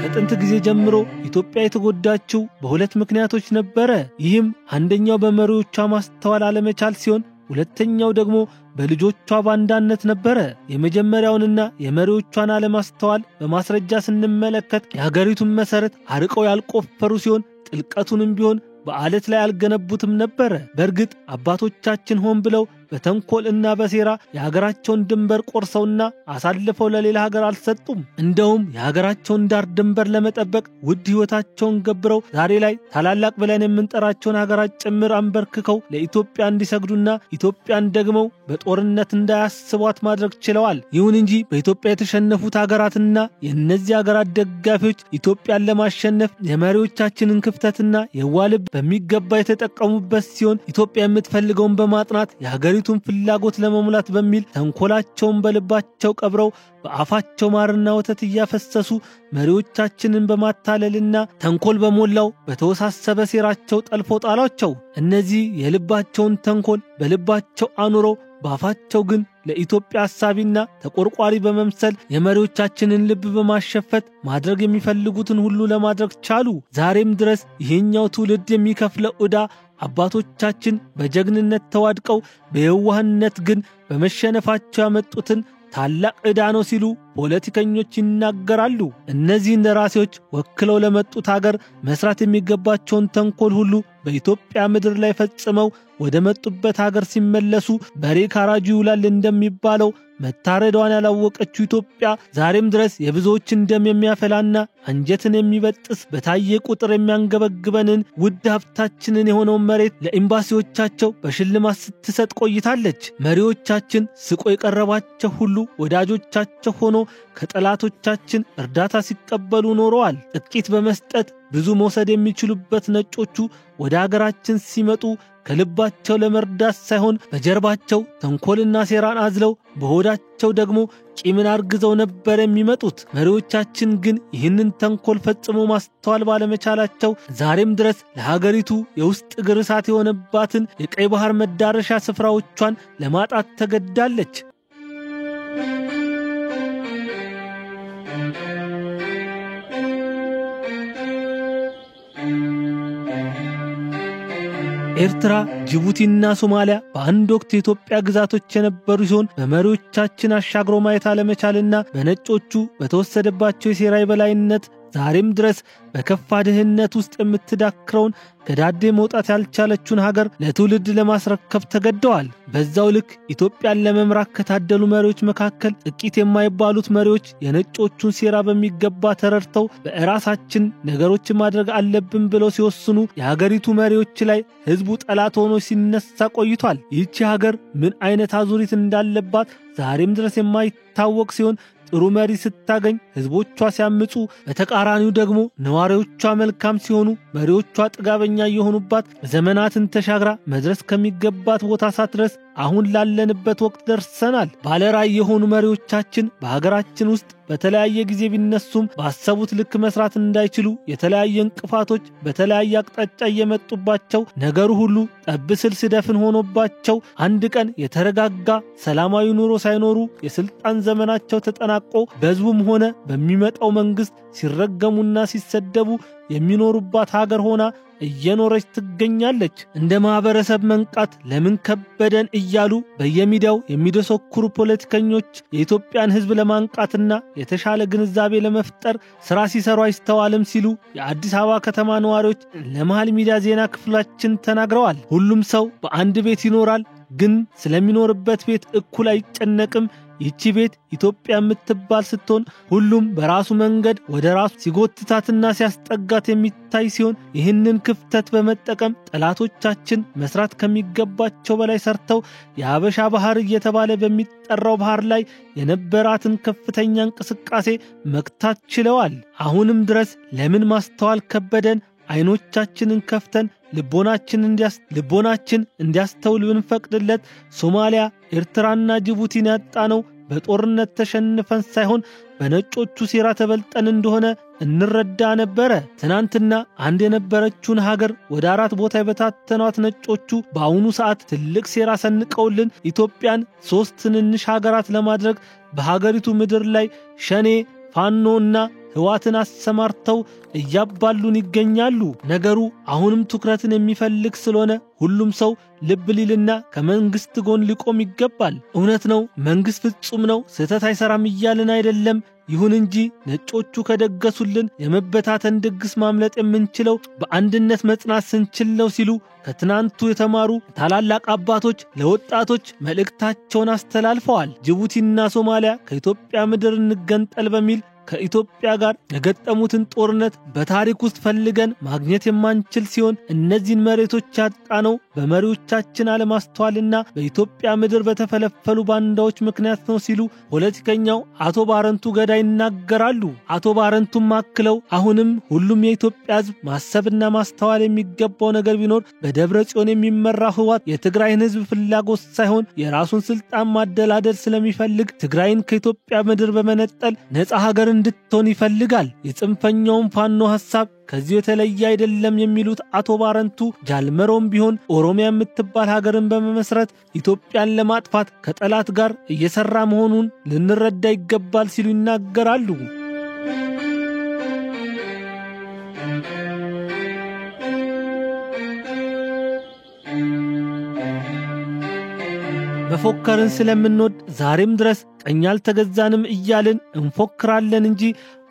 ከጥንት ጊዜ ጀምሮ ኢትዮጵያ የተጎዳችው በሁለት ምክንያቶች ነበረ። ይህም አንደኛው በመሪዎቿ ማስተዋል አለመቻል ሲሆን ሁለተኛው ደግሞ በልጆቿ ባንዳነት ነበረ። የመጀመሪያውንና የመሪዎቿን አለማስተዋል በማስረጃ ስንመለከት የሀገሪቱን መሰረት አርቀው ያልቆፈሩ ሲሆን ጥልቀቱንም ቢሆን በአለት ላይ አልገነቡትም ነበረ። በእርግጥ አባቶቻችን ሆን ብለው በተንኮልና በሴራ የሀገራቸውን ድንበር ቆርሰውና አሳልፈው ለሌላ ሀገር አልሰጡም። እንደውም የሀገራቸውን ዳር ድንበር ለመጠበቅ ውድ ሕይወታቸውን ገብረው ዛሬ ላይ ታላላቅ ብለን የምንጠራቸውን ሀገራት ጭምር አንበርክከው ለኢትዮጵያ እንዲሰግዱና ኢትዮጵያን ደግመው በጦርነት እንዳያስቧት ማድረግ ችለዋል። ይሁን እንጂ በኢትዮጵያ የተሸነፉት ሀገራትና የእነዚህ ሀገራት ደጋፊዎች ኢትዮጵያን ለማሸነፍ የመሪዎቻችንን ክፍተትና የዋልብ በሚገባ የተጠቀሙበት ሲሆን ኢትዮጵያ የምትፈልገውን በማጥናት የሀገሪቱን ፍላጎት ለመሙላት በሚል ተንኮላቸውን በልባቸው ቀብረው በአፋቸው ማርና ወተት እያፈሰሱ መሪዎቻችንን በማታለልና ተንኮል በሞላው በተወሳሰበ ሴራቸው ጠልፎ ጣሏቸው። እነዚህ የልባቸውን ተንኮል በልባቸው አኑረው በአፋቸው ግን ለኢትዮጵያ ሐሳቢና ተቆርቋሪ በመምሰል የመሪዎቻችንን ልብ በማሸፈት ማድረግ የሚፈልጉትን ሁሉ ለማድረግ ቻሉ። ዛሬም ድረስ ይሄኛው ትውልድ የሚከፍለው ዕዳ አባቶቻችን በጀግንነት ተዋድቀው በየዋህነት ግን በመሸነፋቸው ያመጡትን ታላቅ ዕዳ ነው ሲሉ ፖለቲከኞች ይናገራሉ። እነዚህ እንደራሴዎች ወክለው ለመጡት ሀገር መስራት የሚገባቸውን ተንኮል ሁሉ በኢትዮጵያ ምድር ላይ ፈጽመው ወደ መጡበት ሀገር ሲመለሱ በሬ ካራጁ ይውላል እንደሚባለው መታረዷን ያላወቀችው ኢትዮጵያ ዛሬም ድረስ የብዙዎችን ደም የሚያፈላና አንጀትን የሚበጥስ በታየ ቁጥር የሚያንገበግበንን ውድ ሀብታችንን የሆነውን መሬት ለኤምባሲዎቻቸው በሽልማት ስትሰጥ ቆይታለች። መሪዎቻችን ስቆ የቀረባቸው ሁሉ ወዳጆቻቸው ሆኖ ከጠላቶቻችን እርዳታ ሲቀበሉ ኖረዋል። ጥቂት በመስጠት ብዙ መውሰድ የሚችሉበት ነጮቹ ወደ ሀገራችን ሲመጡ ከልባቸው ለመርዳት ሳይሆን በጀርባቸው ተንኮልና ሴራን አዝለው በሆዳቸው ደግሞ ቂምን አርግዘው ነበር የሚመጡት። መሪዎቻችን ግን ይህንን ተንኮል ፈጽሞ ማስተዋል ባለመቻላቸው ዛሬም ድረስ ለሀገሪቱ የውስጥ እግር እሳት የሆነባትን የቀይ ባህር መዳረሻ ስፍራዎቿን ለማጣት ተገዳለች። ኤርትራ፣ ጅቡቲና ሶማሊያ በአንድ ወቅት የኢትዮጵያ ግዛቶች የነበሩ ሲሆን በመሪዎቻችን አሻግሮ ማየት አለመቻልና በነጮቹ በተወሰደባቸው የሴራ የበላይነት ዛሬም ድረስ በከፋ ድህነት ውስጥ የምትዳክረውን ከዳዴ መውጣት ያልቻለችውን ሀገር ለትውልድ ለማስረከብ ተገደዋል። በዛው ልክ ኢትዮጵያን ለመምራት ከታደሉ መሪዎች መካከል ጥቂት የማይባሉት መሪዎች የነጮቹን ሴራ በሚገባ ተረድተው በራሳችን ነገሮችን ማድረግ አለብን ብለው ሲወስኑ የሀገሪቱ መሪዎች ላይ ህዝቡ ጠላት ሆኖ ሲነሳ ቆይቷል። ይህች ሀገር ምን አይነት አዙሪት እንዳለባት ዛሬም ድረስ የማይታወቅ ሲሆን ጥሩ መሪ ስታገኝ ህዝቦቿ ሲያምፁ፣ በተቃራኒው ደግሞ ነዋሪዎቿ መልካም ሲሆኑ መሪዎቿ ጥጋበኛ የሆኑባት ዘመናትን ተሻግራ መድረስ ከሚገባት ቦታ ሳትደርስ አሁን ላለንበት ወቅት ደርሰናል። ባለራዕይ የሆኑ መሪዎቻችን በሀገራችን ውስጥ በተለያየ ጊዜ ቢነሱም ባሰቡት ልክ መስራት እንዳይችሉ የተለያየ እንቅፋቶች በተለያየ አቅጣጫ እየመጡባቸው ነገሩ ሁሉ ጠብስል ስደፍን ሆኖባቸው አንድ ቀን የተረጋጋ ሰላማዊ ኑሮ ሳይኖሩ የስልጣን ዘመናቸው ተጠናቆ በህዝቡም ሆነ በሚመጣው መንግስት ሲረገሙና ሲሰደቡ የሚኖሩባት ሀገር ሆና እየኖረች ትገኛለች። እንደ ማህበረሰብ መንቃት ለምን ከበደን እያሉ በየሚዲያው የሚደሰኩሩ ፖለቲከኞች የኢትዮጵያን ሕዝብ ለማንቃትና የተሻለ ግንዛቤ ለመፍጠር ስራ ሲሰሩ አይስተዋልም ሲሉ የአዲስ አበባ ከተማ ነዋሪዎች ለመሃል ሚዲያ ዜና ክፍላችን ተናግረዋል። ሁሉም ሰው በአንድ ቤት ይኖራል፣ ግን ስለሚኖርበት ቤት እኩል አይጨነቅም። ይቺ ቤት ኢትዮጵያ የምትባል ስትሆን ሁሉም በራሱ መንገድ ወደ ራሱ ሲጎትታትና ሲያስጠጋት የሚታይ ሲሆን ይህንን ክፍተት በመጠቀም ጠላቶቻችን መስራት ከሚገባቸው በላይ ሰርተው የሀበሻ ባህር እየተባለ በሚጠራው ባህር ላይ የነበራትን ከፍተኛ እንቅስቃሴ መክታት ችለዋል። አሁንም ድረስ ለምን ማስተዋል ከበደን? አይኖቻችንን ከፍተን ልቦናችን እንዲያስተውል ብንፈቅድለት ሶማሊያ፣ ኤርትራና ጅቡቲን ያጣነው በጦርነት ተሸንፈን ሳይሆን በነጮቹ ሴራ ተበልጠን እንደሆነ እንረዳ ነበረ። ትናንትና አንድ የነበረችውን ሀገር ወደ 4 ቦታ የበታተኗት ነጮቹ በአሁኑ ሰዓት ትልቅ ሴራ ሰንቀውልን ኢትዮጵያን 3 ትንንሽ ሀገራት ለማድረግ በሀገሪቱ ምድር ላይ ሸኔ፣ ፋኖና ህዋትን አሰማርተው እያባሉን ይገኛሉ። ነገሩ አሁንም ትኩረትን የሚፈልግ ስለሆነ ሁሉም ሰው ልብ ሊልና ከመንግስት ጎን ሊቆም ይገባል። እውነት ነው፣ መንግስት ፍጹም ነው፣ ስህተት አይሰራም እያልን አይደለም። ይሁን እንጂ ነጮቹ ከደገሱልን የመበታተን ድግስ ማምለጥ የምንችለው በአንድነት መጽናት ስንችለው ሲሉ ከትናንቱ የተማሩ ታላላቅ አባቶች ለወጣቶች መልእክታቸውን አስተላልፈዋል። ጅቡቲና ሶማሊያ ከኢትዮጵያ ምድር እንገንጠል በሚል ከኢትዮጵያ ጋር የገጠሙትን ጦርነት በታሪክ ውስጥ ፈልገን ማግኘት የማንችል ሲሆን እነዚህን መሬቶች ያጣነው በመሪዎቻችን አለማስተዋልና በኢትዮጵያ ምድር በተፈለፈሉ ባንዳዎች ምክንያት ነው ሲሉ ፖለቲከኛው አቶ ባረንቱ ገዳ ይናገራሉ። አቶ ባረንቱም አክለው አሁንም ሁሉም የኢትዮጵያ ሕዝብ ማሰብና ማስተዋል የሚገባው ነገር ቢኖር በደብረ ጽዮን የሚመራው ህወሓት የትግራይን ሕዝብ ፍላጎት ሳይሆን የራሱን ስልጣን ማደላደል ስለሚፈልግ ትግራይን ከኢትዮጵያ ምድር በመነጠል ነፃ ሀገር እንድትሆን ይፈልጋል። የጽንፈኛውን ፋኖ ሐሳብ ከዚህ የተለየ አይደለም የሚሉት አቶ ባረንቱ ጃልመሮም ቢሆን ኦሮሚያ የምትባል ሀገርን በመመስረት ኢትዮጵያን ለማጥፋት ከጠላት ጋር እየሰራ መሆኑን ልንረዳ ይገባል ሲሉ ይናገራሉ። መፎከርን ስለምንወድ ዛሬም ድረስ ቀኝ አልተገዛንም እያልን እንፎክራለን እንጂ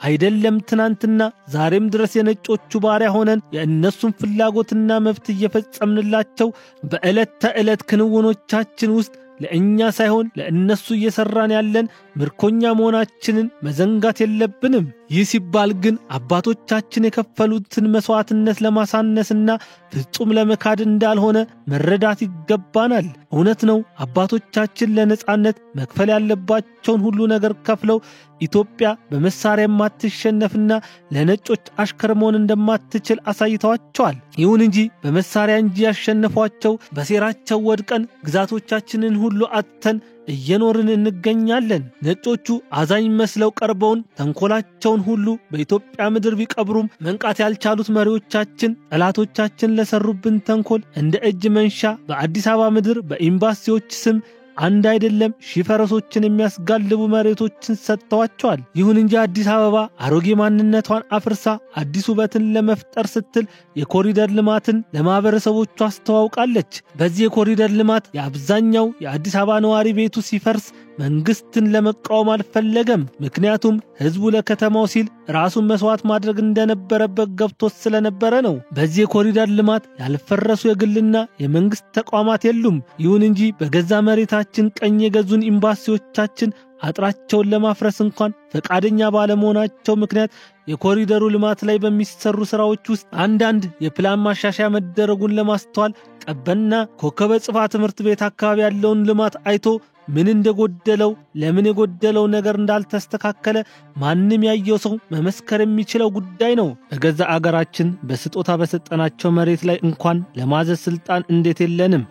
አይደለም ትናንትና ዛሬም ድረስ የነጮቹ ባሪያ ሆነን የእነሱን ፍላጎትና መብት እየፈጸምንላቸው በዕለት ተዕለት ክንውኖቻችን ውስጥ ለእኛ ሳይሆን ለእነሱ እየሰራን ያለን ምርኮኛ መሆናችንን መዘንጋት የለብንም። ይህ ሲባል ግን አባቶቻችን የከፈሉትን መስዋዕትነት ለማሳነስና ፍጹም ለመካድ እንዳልሆነ መረዳት ይገባናል። እውነት ነው፣ አባቶቻችን ለነጻነት መክፈል ያለባቸውን ሁሉ ነገር ከፍለው ኢትዮጵያ በመሳሪያ የማትሸነፍና ለነጮች አሽከር መሆን እንደማትችል አሳይተዋቸዋል። ይሁን እንጂ በመሳሪያ እንጂ ያሸነፏቸው በሴራቸው ወድቀን ግዛቶቻችንን ሁሉ አጥተን እየኖርን እንገኛለን። ነጮቹ አዛኝ መስለው ቀርበውን ተንኮላቸውን ሁሉ በኢትዮጵያ ምድር ቢቀብሩም መንቃት ያልቻሉት መሪዎቻችን ጠላቶቻችን ለሰሩብን ተንኮል እንደ እጅ መንሻ በአዲስ አበባ ምድር በኤምባሲዎች ስም አንድ አይደለም ሺህ ፈረሶችን የሚያስጋልቡ መሬቶችን ሰጥተዋቸዋል። ይሁን እንጂ አዲስ አበባ አሮጌ ማንነቷን አፍርሳ አዲስ ውበትን ለመፍጠር ስትል የኮሪደር ልማትን ለማህበረሰቦቿ አስተዋውቃለች። በዚህ የኮሪደር ልማት የአብዛኛው የአዲስ አበባ ነዋሪ ቤቱ ሲፈርስ መንግስትን ለመቃወም አልፈለገም። ምክንያቱም ህዝቡ ለከተማው ሲል ራሱን መስዋዕት ማድረግ እንደነበረበት ገብቶት ስለነበረ ነው። በዚህ የኮሪደር ልማት ያልፈረሱ የግልና የመንግስት ተቋማት የሉም። ይሁን እንጂ በገዛ መሬታችን ቀኝ የገዙን ኤምባሲዎቻችን አጥራቸውን ለማፍረስ እንኳን ፈቃደኛ ባለመሆናቸው ምክንያት የኮሪደሩ ልማት ላይ በሚሰሩ ስራዎች ውስጥ አንዳንድ የፕላን ማሻሻያ መደረጉን ለማስተዋል ቀበና ኮከበ ጽፋ ትምህርት ቤት አካባቢ ያለውን ልማት አይቶ ምን እንደጎደለው ለምን የጎደለው ነገር እንዳልተስተካከለ ማንም ያየው ሰው መመስከር የሚችለው ጉዳይ ነው። በገዛ አገራችን በስጦታ በሰጠናቸው መሬት ላይ እንኳን ለማዘዝ ስልጣን እንዴት የለንም?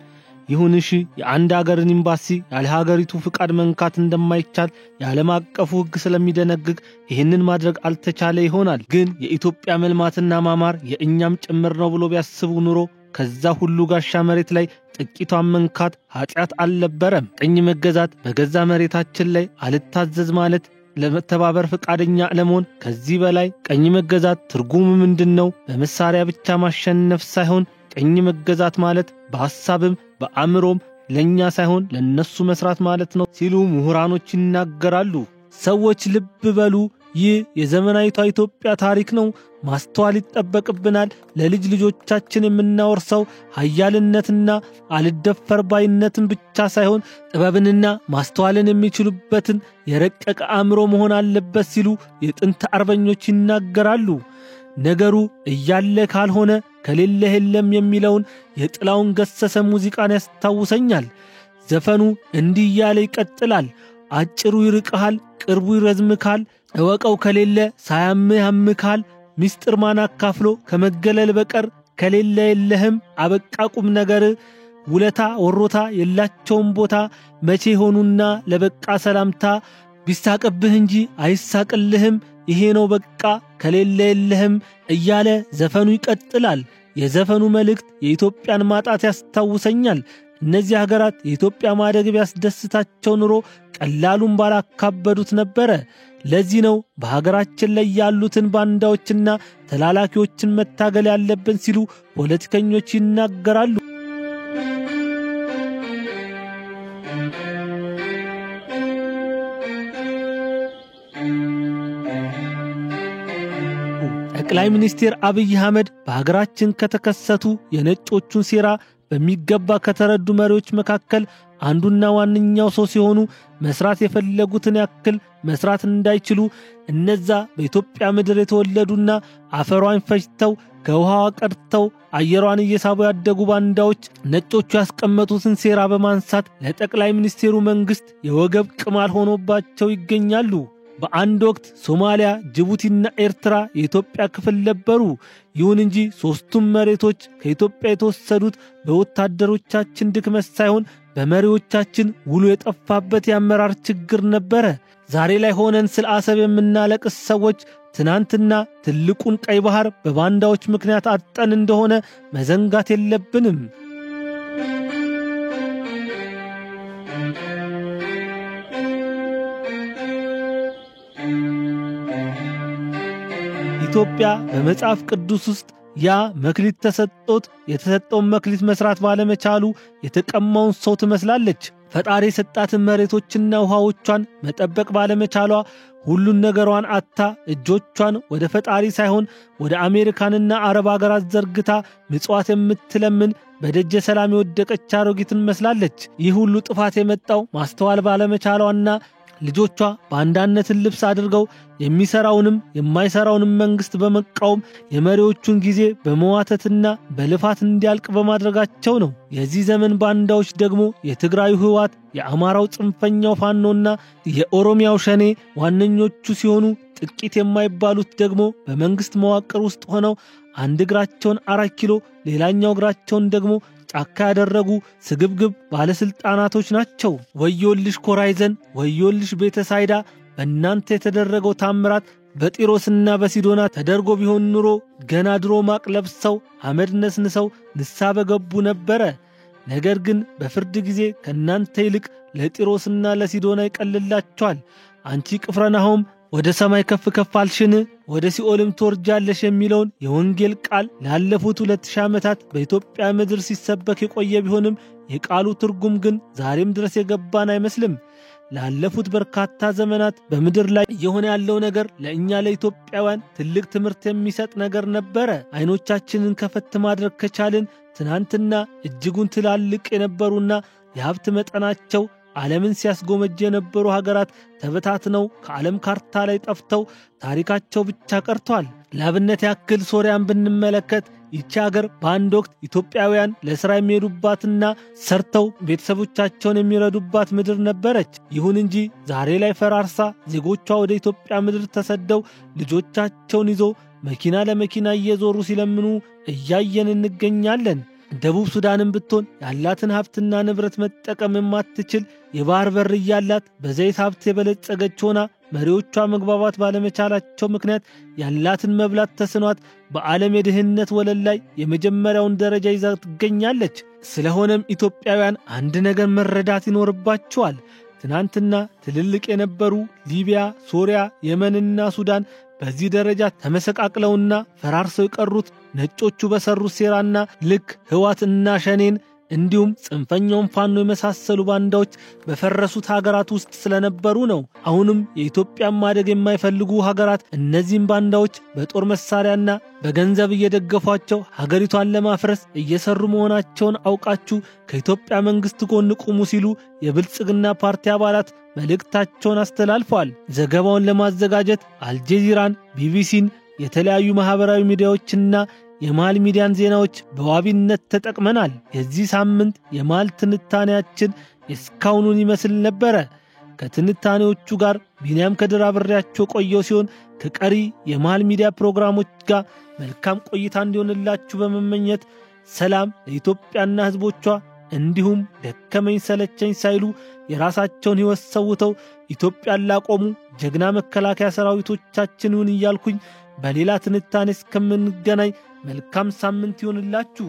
ይሁን እሺ የአንድ ሀገርን ኤምባሲ ያለ ሀገሪቱ ፍቃድ መንካት እንደማይቻል የዓለም አቀፉ ሕግ ስለሚደነግግ ይህንን ማድረግ አልተቻለ ይሆናል። ግን የኢትዮጵያ መልማትና ማማር የእኛም ጭምር ነው ብሎ ቢያስቡ ኑሮ ከዛ ሁሉ ጋሻ መሬት ላይ ጥቂቷን መንካት ኃጢአት አልነበረም። ቀኝ መገዛት በገዛ መሬታችን ላይ አልታዘዝ ማለት ለመተባበር ፈቃደኛ ለመሆን ከዚህ በላይ ቀኝ መገዛት ትርጉሙ ምንድነው? በመሳሪያ ብቻ ማሸነፍ ሳይሆን ቀኝ መገዛት ማለት በሐሳብም በአእምሮም ለኛ ሳይሆን ለነሱ መስራት ማለት ነው ሲሉ ምሁራኖች ይናገራሉ። ሰዎች ልብ በሉ፣ ይህ የዘመናዊቷ ኢትዮጵያ ታሪክ ነው። ማስተዋል ይጠበቅብናል። ለልጅ ልጆቻችን የምናወርሰው ኃያልነትና አልደፈር ባይነትን ብቻ ሳይሆን ጥበብንና ማስተዋልን የሚችሉበትን የረቀቀ አእምሮ መሆን አለበት ሲሉ የጥንት አርበኞች ይናገራሉ። ነገሩ እያለ ካልሆነ ከሌለ የለም የሚለውን የጥላውን ገሰሰ ሙዚቃን ያስታውሰኛል። ዘፈኑ እንዲህ እያለ ይቀጥላል። አጭሩ ይርቅሃል፣ ቅርቡ ይረዝምካል፣ እወቀው ከሌለ ሳያምህ ያምካል፣ ሚስጥር ማን አካፍሎ ከመገለል በቀር ከሌለ የለህም፣ አበቃ ቁም ነገር፣ ውለታ ወሮታ የላቸውም ቦታ፣ መቼ ሆኑና ለበቃ ሰላምታ፣ ቢሳቅብህ እንጂ አይሳቅልህም፣ ይሄ ነው በቃ ከሌለ የለህም እያለ ዘፈኑ ይቀጥላል። የዘፈኑ መልእክት የኢትዮጵያን ማጣት ያስታውሰኛል። እነዚህ ሀገራት የኢትዮጵያ ማደግ ቢያስደስታቸው ኑሮ ቀላሉን ባላካበዱት ነበረ። ለዚህ ነው በሀገራችን ላይ ያሉትን ባንዳዎችና ተላላኪዎችን መታገል ያለብን ሲሉ ፖለቲከኞች ይናገራሉ። ጠቅላይ ሚኒስትር አብይ አህመድ በሀገራችን ከተከሰቱ የነጮቹን ሴራ በሚገባ ከተረዱ መሪዎች መካከል አንዱና ዋነኛው ሰው ሲሆኑ መስራት የፈለጉትን ያክል መስራት እንዳይችሉ እነዛ በኢትዮጵያ ምድር የተወለዱና አፈሯን ፈጅተው ከውሃዋ ቀድተው አየሯን እየሳቡ ያደጉ ባንዳዎች ነጮቹ ያስቀመጡትን ሴራ በማንሳት ለጠቅላይ ሚኒስትሩ መንግስት የወገብ ቅማል ሆኖባቸው ይገኛሉ። በአንድ ወቅት ሶማሊያ፣ ጅቡቲና ኤርትራ የኢትዮጵያ ክፍል ነበሩ። ይሁን እንጂ ሶስቱም መሬቶች ከኢትዮጵያ የተወሰዱት በወታደሮቻችን ድክመት ሳይሆን በመሪዎቻችን ውሉ የጠፋበት የአመራር ችግር ነበረ። ዛሬ ላይ ሆነን ስለ አሰብ የምናለቅስ ሰዎች ትናንትና ትልቁን ቀይ ባህር በባንዳዎች ምክንያት አጠን እንደሆነ መዘንጋት የለብንም። ኢትዮጵያ በመጽሐፍ ቅዱስ ውስጥ ያ መክሊት ተሰጥቶት የተሰጠውን መክሊት መስራት ባለመቻሉ የተቀማውን ሰው ትመስላለች። ፈጣሪ የሰጣትን መሬቶችና ውሃዎቿን መጠበቅ ባለመቻሏ ሁሉን ነገሯን አታ እጆቿን ወደ ፈጣሪ ሳይሆን ወደ አሜሪካንና አረብ ሀገራት ዘርግታ ምጽዋት የምትለምን በደጀ ሰላም የወደቀች አሮጊትን መስላለች። ይህ ሁሉ ጥፋት የመጣው ማስተዋል ባለመቻሏና ልጆቿ በአንዳነትን ልብስ አድርገው የሚሰራውንም የማይሰራውንም መንግስት በመቃወም የመሪዎቹን ጊዜ በመዋተትና በልፋት እንዲያልቅ በማድረጋቸው ነው። የዚህ ዘመን ባንዳዎች ደግሞ የትግራዩ ህወሓት፣ የአማራው ጽንፈኛው ፋኖና የኦሮሚያው ሸኔ ዋነኞቹ ሲሆኑ ጥቂት የማይባሉት ደግሞ በመንግስት መዋቅር ውስጥ ሆነው አንድ እግራቸውን 4 ኪሎ ሌላኛው እግራቸውን ደግሞ ጫካ ያደረጉ ስግብግብ ባለስልጣናቶች ናቸው። ወዮልሽ ኮራይዘን፣ ወዮልሽ ቤተሳይዳ። በእናንተ የተደረገው ታምራት በጢሮስና በሲዶና ተደርጎ ቢሆን ኑሮ ገና ድሮ ማቅ ለብሰው አመድ ነስንሰው ንስሐ በገቡ ነበረ። ነገር ግን በፍርድ ጊዜ ከእናንተ ይልቅ ለጢሮስና ለሲዶና ይቀልላቸዋል። አንቺ ቅፍረናሆም ወደ ሰማይ ከፍ ከፍ አልሽን ወደ ሲኦልም ትወርጃለሽ የሚለውን የወንጌል ቃል ላለፉት 2000 ዓመታት በኢትዮጵያ ምድር ሲሰበክ የቆየ ቢሆንም የቃሉ ትርጉም ግን ዛሬም ድረስ የገባን አይመስልም። ላለፉት በርካታ ዘመናት በምድር ላይ የሆነ ያለው ነገር ለእኛ ለኢትዮጵያውያን ትልቅ ትምህርት የሚሰጥ ነገር ነበረ። አይኖቻችንን ከፈት ማድረግ ከቻልን ትናንትና እጅጉን ትላልቅ የነበሩና የሀብት መጠናቸው ዓለምን ሲያስጎመጅ የነበሩ ሀገራት ተበታትነው ከዓለም ካርታ ላይ ጠፍተው ታሪካቸው ብቻ ቀርቷል። ለአብነት ያክል ሶሪያን ብንመለከት ይቺ ሀገር በአንድ ወቅት ኢትዮጵያውያን ለሥራ የሚሄዱባትና ሰርተው ቤተሰቦቻቸውን የሚረዱባት ምድር ነበረች። ይሁን እንጂ ዛሬ ላይ ፈራርሳ ዜጎቿ ወደ ኢትዮጵያ ምድር ተሰደው ልጆቻቸውን ይዘው መኪና ለመኪና እየዞሩ ሲለምኑ እያየን እንገኛለን። ደቡብ ሱዳንን ብትሆን ያላትን ሀብትና ንብረት መጠቀም የማትችል የባህር በር ያላት በዘይት ሀብት የበለጸገች ሆና መሪዎቿ መግባባት ባለመቻላቸው ምክንያት ያላትን መብላት ተስኗት በዓለም የድህነት ወለል ላይ የመጀመሪያውን ደረጃ ይዛ ትገኛለች። ስለሆነም ኢትዮጵያውያን አንድ ነገር መረዳት ይኖርባቸዋል። ትናንትና ትልልቅ የነበሩ ሊቢያ፣ ሶሪያ፣ የመንና ሱዳን በዚህ ደረጃ ተመሰቃቅለውና ፈራርሰው የቀሩት ነጮቹ በሰሩት ሴራና ልክ ህዋትና ሸኔን እንዲሁም ጽንፈኛውን ፋኖ የመሳሰሉ ባንዳዎች በፈረሱት ሀገራት ውስጥ ስለነበሩ ነው። አሁንም የኢትዮጵያ ማደግ የማይፈልጉ ሀገራት እነዚህን ባንዳዎች በጦር መሳሪያና በገንዘብ እየደገፏቸው ሀገሪቷን ለማፍረስ እየሰሩ መሆናቸውን አውቃችሁ ከኢትዮጵያ መንግስት ጎን ቁሙ ሲሉ የብልጽግና ፓርቲ አባላት መልእክታቸውን አስተላልፈዋል። ዘገባውን ለማዘጋጀት አልጀዚራን፣ ቢቢሲን፣ የተለያዩ ማህበራዊ ሚዲያዎችና የማል ሚዲያን ዜናዎች በዋቢነት ተጠቅመናል። የዚህ ሳምንት የማል ትንታኔያችን እስካሁኑን ይመስል ነበረ። ከትንታኔዎቹ ጋር ቢኒያም ከድር አብሬያችሁ ቆየው ሲሆን ከቀሪ የማል ሚዲያ ፕሮግራሞች ጋር መልካም ቆይታ እንዲሆንላችሁ በመመኘት ሰላም ለኢትዮጵያና ህዝቦቿ፣ እንዲሁም ደከመኝ ሰለቸኝ ሳይሉ የራሳቸውን ህይወት ሰውተው ኢትዮጵያን ላቆሙ ጀግና መከላከያ ሰራዊቶቻችን ይሁን እያልኩኝ በሌላ ትንታኔ እስከምንገናኝ መልካም ሳምንት ይሁንላችሁ።